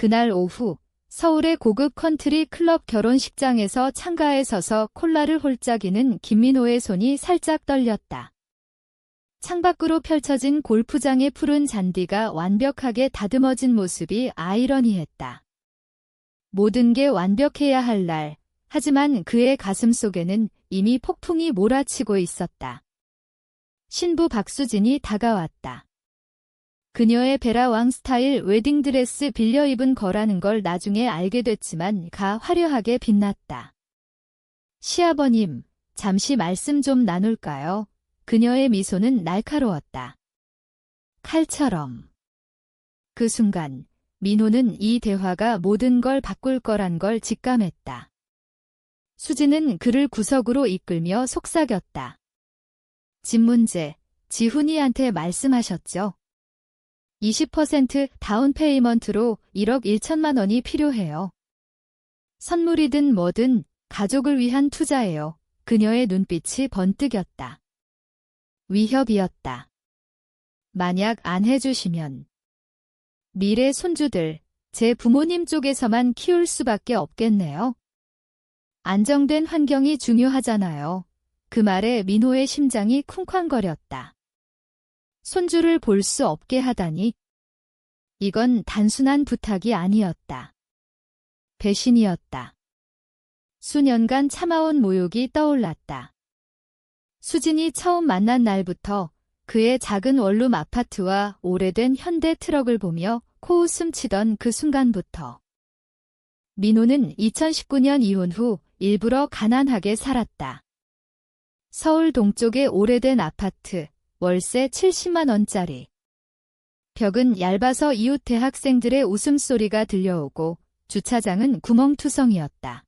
그날 오후 서울의 고급 컨트리 클럽 결혼식장에서 창가에 서서 콜라를 홀짝이는 김민호의 손이 살짝 떨렸다. 창밖으로 펼쳐진 골프장의 푸른 잔디가 완벽하게 다듬어진 모습이 아이러니했다. 모든 게 완벽해야 할 날, 하지만 그의 가슴 속에는 이미 폭풍이 몰아치고 있었다. 신부 박수진이 다가왔다. 그녀의 베라왕 스타일 웨딩드레스 빌려 입은 거라는 걸 나중에 알게 됐지만 가 화려하게 빛났다. 시아버님, 잠시 말씀 좀 나눌까요? 그녀의 미소는 날카로웠다. 칼처럼. 그 순간 민호는 이 대화가 모든 걸 바꿀 거란 걸 직감했다. 수지는 그를 구석으로 이끌며 속삭였다. 집 문제, 지훈이한테 말씀하셨죠? 20% 다운페이먼트로 1억 1천만 원이 필요해요. 선물이든 뭐든 가족을 위한 투자예요. 그녀의 눈빛이 번뜩였다. 위협이었다. 만약 안 해주시면 미래 손주들, 제 부모님 쪽에서만 키울 수밖에 없겠네요. 안정된 환경이 중요하잖아요. 그 말에 민호의 심장이 쿵쾅거렸다. 손주를 볼 수 없게 하다니. 이건 단순한 부탁이 아니었다. 배신이었다. 수년간 참아온 모욕이 떠올랐다. 수진이 처음 만난 날부터 그의 작은 원룸 아파트와 오래된 현대 트럭을 보며 코웃음 치던 그 순간부터 민호는 2019년 이혼 후 일부러 가난하게 살았다. 서울 동쪽의 오래된 아파트, 월세 70만 원짜리. 벽은 얇아서 이웃 대학생들의 웃음소리가 들려오고 주차장은 구멍투성이었다.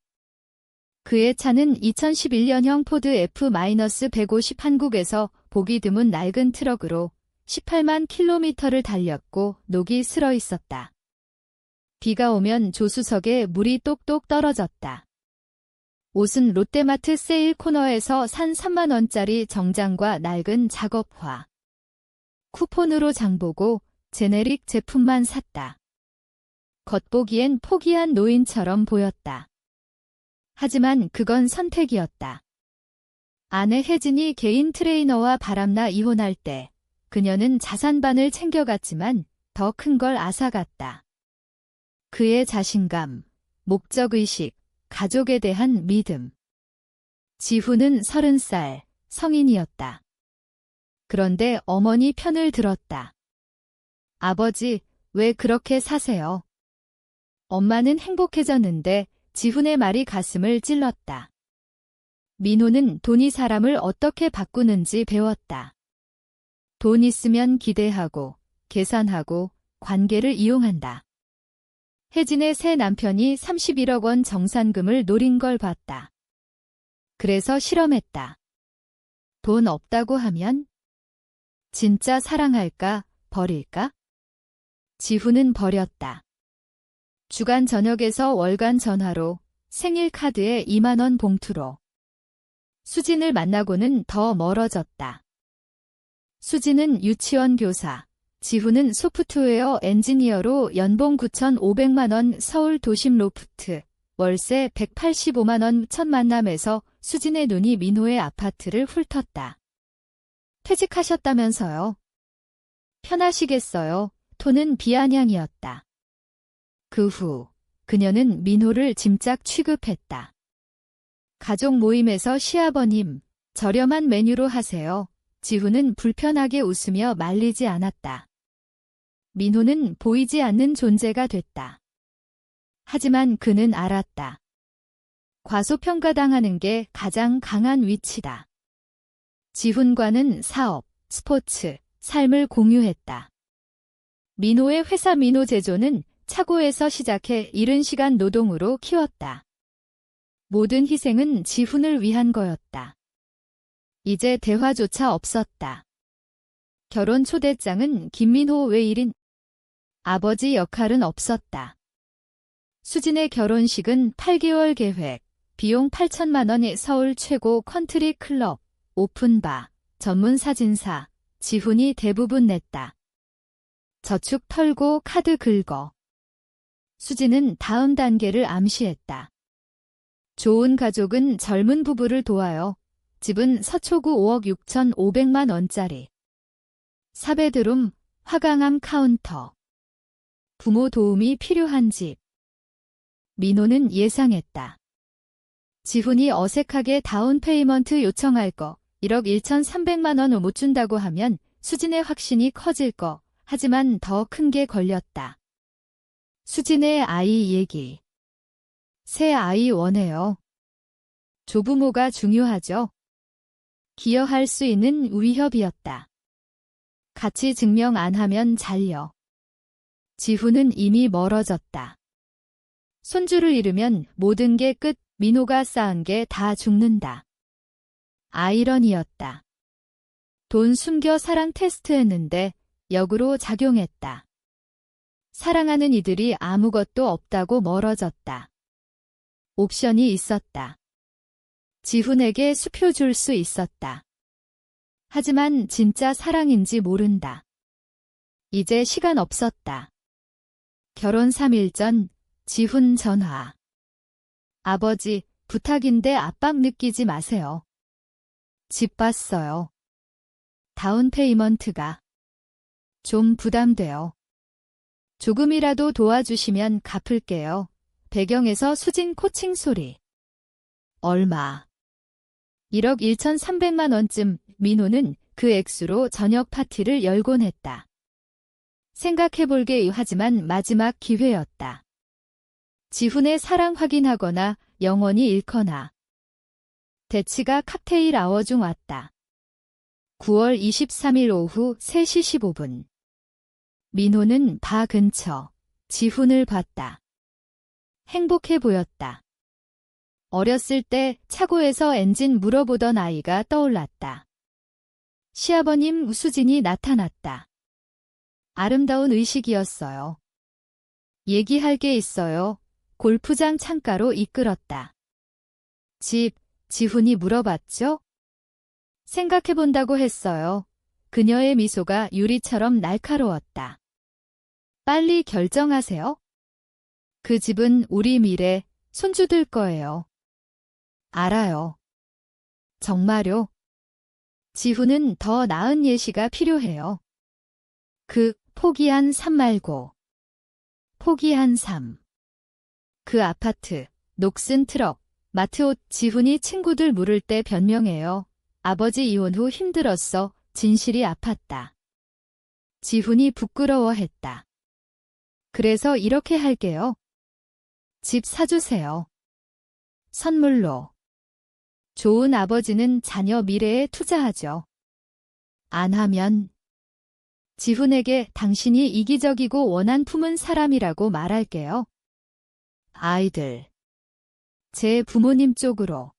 그의 차는 2011년형 포드 F-150 한국에서 보기 드문 낡은 트럭으로 18만 킬로미터를 달렸고 녹이 슬어 있었다. 비가 오면 조수석에 물이 똑똑 떨어졌다. 옷은 롯데마트 세일 코너에서 산 3만 원짜리 정장과 낡은 작업화. 쿠폰으로 장보고 제네릭 제품만 샀다. 겉보기엔 포기한 노인처럼 보였다. 하지만 그건 선택이었다. 아내 혜진이 개인 트레이너와 바람나 이혼할 때 그녀는 자산반을 챙겨갔지만 더 큰 걸 앗아갔다. 그의 자신감, 목적의식, 가족에 대한 믿음. 지훈은 30살, 성인이었다. 그런데 어머니 편을 들었다. 아버지, 왜 그렇게 사세요? 엄마는 행복해졌는데 지훈의 말이 가슴을 찔렀다. 민호는 돈이 사람을 어떻게 바꾸는지 배웠다. 돈 있으면 기대하고, 계산하고, 관계를 이용한다. 혜진의 새 남편이 31억 원 정산금을 노린 걸 봤다. 그래서 실험했다. 돈 없다고 하면? 진짜 사랑할까, 버릴까? 지훈은 버렸다. 주간 저녁에서 월간 전화로, 생일 카드에 2만 원 봉투로. 수진을 만나고는 더 멀어졌다. 수진은 유치원 교사, 지훈은 소프트웨어 엔지니어로 연봉 9,500만 원 서울 도심 로프트, 월세 185만 원 첫 만남에서 수진의 눈이 민호의 아파트를 훑었다. 퇴직하셨다면서요? 편하시겠어요? 톤은 비아냥이었다. 그 후 그녀는 민호를 짐작 취급했다. 가족 모임에서 시아버님, 저렴한 메뉴로 하세요. 지훈은 불편하게 웃으며 말리지 않았다. 민호는 보이지 않는 존재가 됐다. 하지만 그는 알았다. 과소평가당하는 게 가장 강한 위치다. 지훈과는 사업, 스포츠, 삶을 공유했다. 민호의 회사 민호제조는 차고에서 시작해 이른 시간 노동으로 키웠다. 모든 희생은 지훈을 위한 거였다. 이제 대화조차 없었다. 결혼 초대장은 김민호 외 1인. 아버지 역할은 없었다. 수진의 결혼식은 8개월 계획, 비용 8천만 원의 서울 최고 컨트리 클럽, 오픈바, 전문 사진사, 지훈이 대부분 냈다. 저축 털고 카드 긁어. 수진은 다음 단계를 암시했다. 좋은 가족은 젊은 부부를 도와요. 집은 서초구 5억 6,500만 원짜리. 4베드룸, 화강암 카운터. 부모 도움이 필요한 집. 민호는 예상했다. 지훈이 어색하게 다운페이먼트 요청할 거, 1억 1,300만 원 못 준다고 하면 수진의 확신이 커질 거, 하지만 더 큰 게 걸렸다. 수진의 아이 얘기. 새 아이 원해요. 조부모가 중요하죠. 기여할 수 있는 위협이었다. 같이 증명 안 하면 잘려. 지훈은 이미 멀어졌다. 손주를 잃으면 모든 게 끝, 민호가 쌓은 게 다 죽는다. 아이러니였다. 돈 숨겨 사랑 테스트했는데 역으로 작용했다. 사랑하는 이들이 아무것도 없다고 멀어졌다. 옵션이 있었다. 지훈에게 수표 줄 수 있었다. 하지만 진짜 사랑인지 모른다. 이제 시간 없었다. 결혼 3일 전 지훈 전화. 아버지, 부탁인데 압박 느끼지 마세요. 집 봤어요. 다운페이먼트가 좀 부담돼요. 조금이라도 도와주시면 갚을게요. 배경에서 수진 코칭 소리. 얼마? 1억 1,300만 원쯤. 민호는 그 액수로 저녁 파티를 열곤 했다. 생각해볼게 하지만 마지막 기회였다. 지훈의 사랑 확인하거나 영원히 잃거나. 대치가 칵테일 아워 중 왔다. 9월 23일 오후 3시 15분. 민호는 바 근처 지훈을 봤다. 행복해 보였다. 어렸을 때 차고에서 엔진 물어보던 아이가 떠올랐다. 시아버님 수진이 나타났다. 아름다운 의식이었어요. 얘기할 게 있어요. 골프장 창가로 이끌었다. 집, 지훈이 물어봤죠? 생각해본다고 했어요. 그녀의 미소가 유리처럼 날카로웠다. 빨리 결정하세요. 그 집은 우리 미래, 손주들 거예요. 알아요. 정말요? 지훈은 더 나은 예시가 필요해요. 포기한 삶 말고. 포기한 삶. 그 아파트, 녹슨 트럭, 마트 옷. 지훈이 친구들 물을 때 변명해요. 아버지 이혼 후 힘들었어. 진실이 아팠다. 지훈이 부끄러워했다. 그래서 이렇게 할게요. 집 사주세요. 선물로. 좋은 아버지는 자녀 미래에 투자하죠. 안 하면 지훈에게 당신이 이기적이고 원한 품은 사람이라고 말할게요. 아이들. 제 부모님 쪽으로.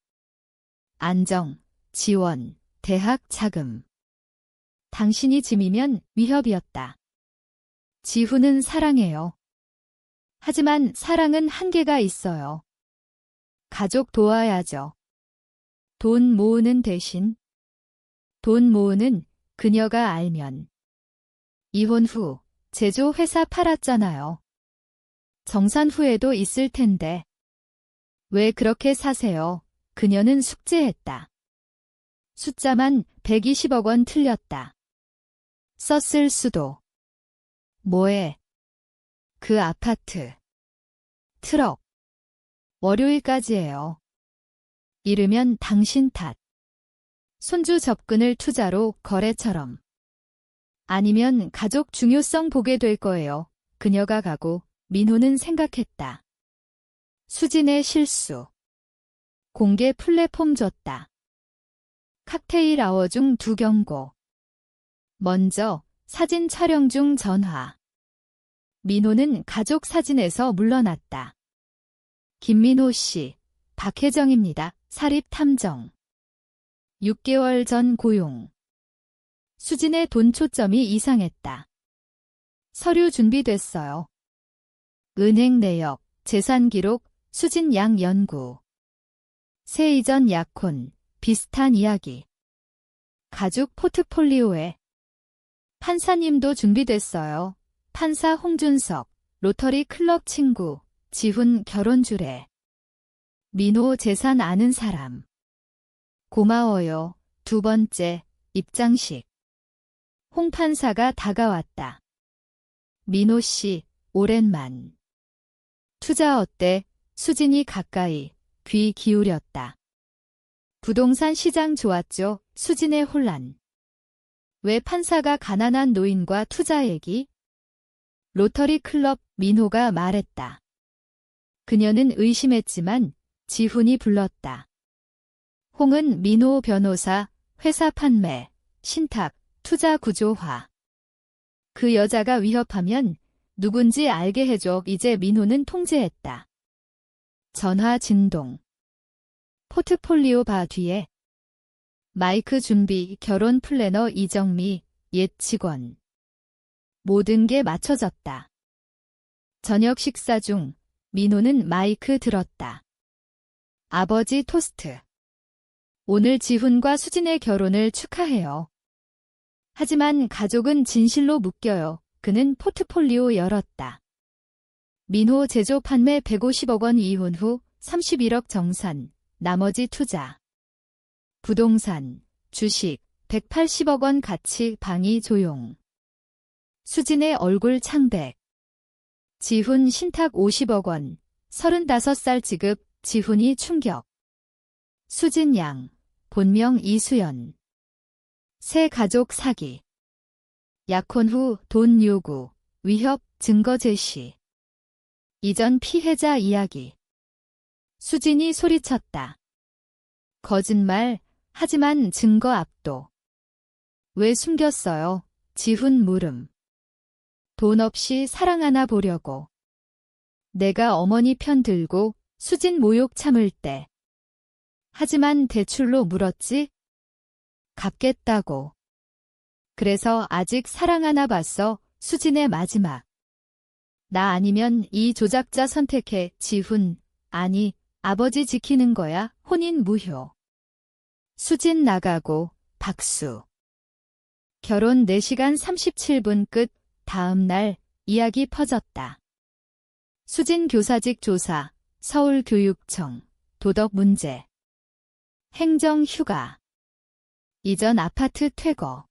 안정, 지원, 대학 자금. 당신이 짐이면 위협이었다. 지훈은 사랑해요. 하지만 사랑은 한계가 있어요. 가족 도와야죠. 돈 모으는 대신. 돈 모으는 그녀가 알면. 이혼 후 제조 회사 팔았잖아요. 정산 후에도 있을 텐데. 왜 그렇게 사세요? 그녀는 숙제했다. 숫자만 120억 원 틀렸다. 썼을 수도. 뭐해? 그 아파트. 트럭. 월요일까지예요. 잃으면 당신 탓. 손주 접근을 투자로 거래처럼. 아니면 가족 중요성 보게 될 거예요. 그녀가 가고 민호는 생각했다. 수진의 실수. 공개 플랫폼 줬다. 칵테일 아워 중 2경고. 먼저 사진 촬영 중 전화. 민호는 가족 사진에서 물러났다. 김민호 씨, 박혜정입니다. 사립탐정. 6개월 전 고용. 수진의 돈 초점이 이상했다. 서류 준비됐어요. 은행 내역, 재산 기록, 수진 양 연구. 세 이전 약혼, 비슷한 이야기. 가족 포트폴리오에. 판사님도 준비됐어요. 판사 홍준석, 로터리 클럽 친구, 지훈 결혼 주례. 민호 재산 아는 사람. 고마워요. 두 번째, 입장식. 홍 판사가 다가왔다. 민호 씨, 오랜만. 투자 어때? 수진이 가까이, 귀 기울였다. 부동산 시장 좋았죠? 수진의 혼란. 왜 판사가 가난한 노인과 투자 얘기? 로터리 클럽, 민호가 말했다. 그녀는 의심했지만 지훈이 불렀다. 홍은 민호 변호사, 회사 판매, 신탁, 투자 구조화. 그 여자가 위협하면 누군지 알게 해줘. 이제 민호는 통제했다. 전화 진동. 포트폴리오 바 뒤에. 마이크 준비, 결혼 플래너 이정미, 옛 직원. 모든 게 맞춰졌다. 저녁 식사 중 민호는 마이크 들었다. 아버지 토스트. 오늘 지훈과 수진의 결혼을 축하해요. 하지만 가족은 진실로 묶여요. 그는 포트폴리오 열었다. 민호 제조 판매 150억 원 이혼 후 31억 정산, 나머지 투자. 부동산, 주식 180억 원 가치 방이 조용. 수진의 얼굴 창백. 지훈 신탁 50억 원, 35살 지급, 지훈이 충격. 수진 양, 본명 이수연. 새 가족 사기. 약혼 후 돈 요구, 위협, 증거 제시. 이전 피해자 이야기. 수진이 소리쳤다. 거짓말, 하지만 증거 압도. 왜 숨겼어요? 지훈 물음. 돈 없이 사랑하나 보려고. 내가 어머니 편 들고 수진 모욕 참을 때. 하지만 대출로 물었지? 갚겠다고. 그래서 아직 사랑하나 봤어. 수진의 마지막. 나 아니면 이 조작자 선택해. 지훈. 아니, 아버지 지키는 거야. 혼인 무효. 수진 나가고 박수. 결혼 4시간 37분 끝. 다음 날 이야기 퍼졌다. 수진 교사직 조사, 서울교육청, 도덕 문제. 행정 휴가. 이전 아파트 퇴거.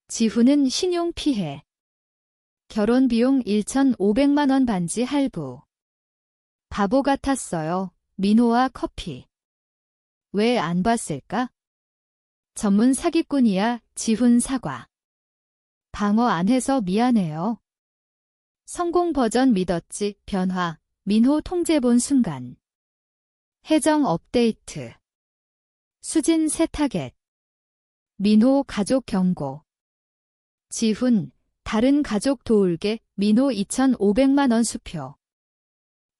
지훈은 신용 피해. 결혼 비용 1,500만 원 반지 할부. 바보 같았어요. 민호와 커피. 왜 안 봤을까? 전문 사기꾼이야. 지훈 사과. 방어 안 해서 미안해요. 성공 버전 믿었지. 변화. 민호 통제 본 순간. 해정 업데이트. 수진 새 타겟. 민호 가족 경고. 지훈, 다른 가족 도울게. 민호 2,500만 원 수표.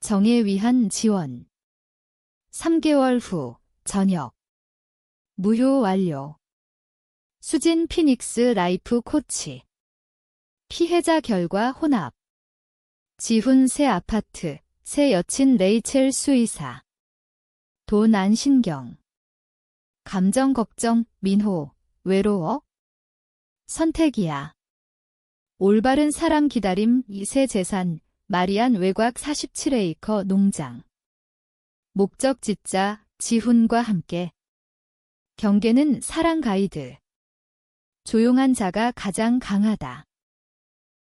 정예 위한 지원. 3개월 후, 저녁. 무효 완료. 수진 피닉스 라이프 코치. 피해자 결과 혼합. 지훈 새 아파트, 새 여친 레이첼 수의사. 돈 안 신경. 감정 걱정, 민호, 외로워? 선택이야. 올바른 사람 기다림, 이세 재산, 마리안 외곽 47에이커 농장. 목적 짓자, 지훈과 함께. 경계는 사랑 가이드. 조용한 자가 가장 강하다.